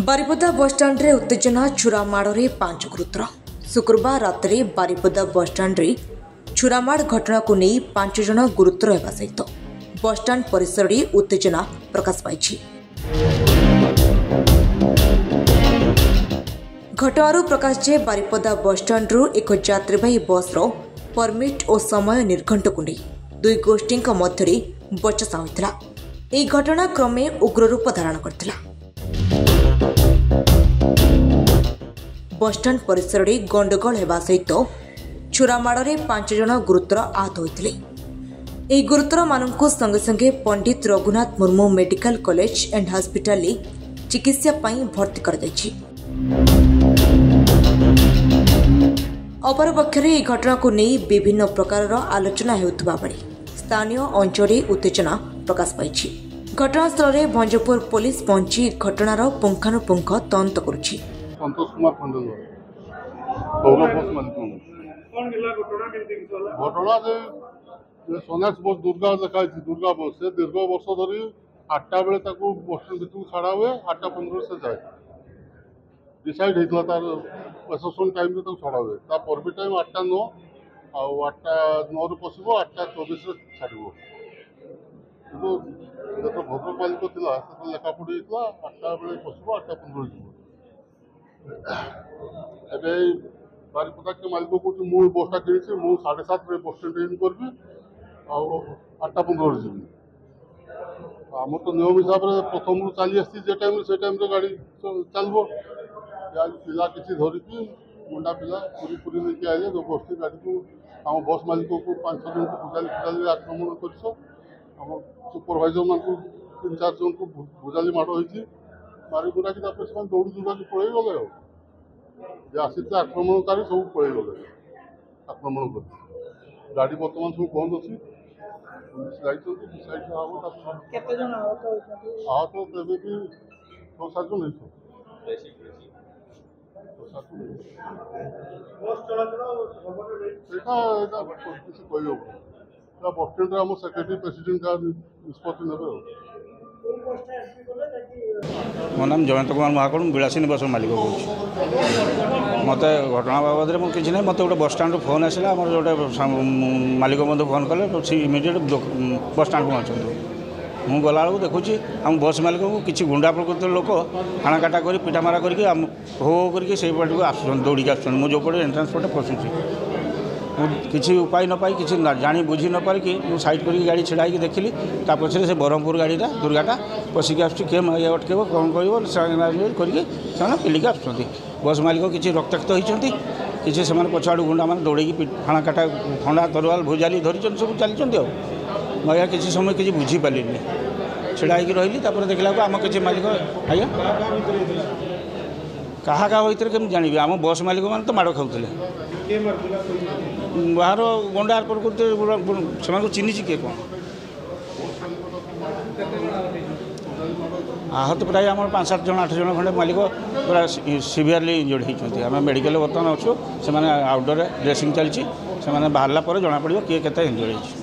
Baripada bus stand रे उत्तेजना छुरामाड़े 5 गुरुतर। शुक्रवार रात बारिपदा बसस्टाण्ड रे छुरामाड़ घटना को नहीं 5 जन गुरुतर होगा सहित बसस्टाण्ड परिसर में उत्तेजना प्रकाश पाई। घटनार प्रकाश जे बारिपदा बसस्टाण्ड एक यात्रीवाही बस परमिट और समय निर्घंट को नहीं 2 गोष्ठी मध्य बचसा होता। यह घटना क्रमे उग्र रूप धारण करथिला। बसस्टाण्ड परिसर में गंडगोल होगा सहित छुरामाड़े 5 जन गुरुतर आहत होते। यह गुरुतर मानू संगे संगे Pandit Raghunath Murmu medical college and hospital चिकित्सा भर्ती कर। अपरपक्षे यह घटना को नहीं विभिन्न प्रकार आलोचना होता बेले स्थानीय अंचल उत्तेजना प्रकाश पाई। घटनास्थल में भंजपुर पुलिस पहुंची घटनार पुंखानुपुंख तदंत करुछि। संतोष कुमार खंडेलवाल गौरव बस मालिक घटना से सोनाक्स बस दुर्गा देखा दुर्गा बस से दीर्घ वर्ष धरी 8टा बेले बस स्टैंड भर छाड़ा हुए 8:15 से जाए डिसाइड होता तार प्रशासन टाइम छड़ा हुए परमिट टाइम 8:09 आउ 8:09 पशु 8:24 छाड़ जो भद्रक मालिक था लेखापढ़ी 8टा बेले पशु 8:15 जीव एवं बारिपदा के मालिक कौन मु बसटा कि 7:30 बस स्टैंड इन करी 8:15 जीवी आम तो नियम हिसाब से प्रथम चली आसी से टाइम गाड़ी चलो पिला किसी धरिकी मुंडा पिला पूरी पूरी लेके आए जबरदस्ती गाड़ी को आम बस मालिक को 5-6 जन को भुजाली फुजाली आक्रमण कर सुपरभाइजर मान 3-4 जन को भुजाली माड़ होती मारी मुरा कि दौड़ी दुड़ा पलि गले आसी आक्रमणकारी सब पलि गले आक्रमण कर गाड़ी बर्तमान सब बंद अच्छी आहत तेज भी 6-7 जन बस स्टैंड आम सेक्रेटरी प्रेसिडेंट का निष्पत्ति ने मो नाम जयंत कुमार महाकड़ विलासिनी बस मालिक कौन मत घटना बाबद में किसी ना मत गोटे बस स्टाण्ड फोन आसला आम जो मालिक मत फोन कले इमिडिएट बस स्टाण्ड पहुँचते मुझे गला बेलू देखुची आम बस मालिक को किसी गुंडा प्रकृतिर लोक हाणाकाटा कर पिटामारा करके हो करके पट को आस दौड़ी आस जो पटे एंट्रांस पटे फसुची किसी उपाय न पाई किसी जानी बुझी न पारिकी साइड कर गाड़ी छिड़ाई देखिली पछे से ब्रह्मपुर गाड़ीटा दुर्गाटा पशिकी आस अटकेब कौन कर पिलिक आस बस मालिक किसी रक्ताक्त होती किसी से पछाड़ू गुंडा मैंने दौड़ी हाणाकाटा खंडा तरुआल भुजाली धरी सब चलते मैं किसी समय किसी बुझीपारे छिड़ाई रही देखला आम किसी मालिक आज्ञा क्या भर के जानी आम बस मालिक मैंने तो माड़ खाऊले बाहर गंडा प्रकृति से चिन्ह किए कौन आहत प्राय आम 5-7 जन 8 जन खंडे मालिक पूरा सीवियरली इंजर्ड होती आम मेडिकल बर्तमान अच्छु से आउटडोर ड्रेसिंग चलती से बाहरला जना पड़ो किए के इंजर्ड होती।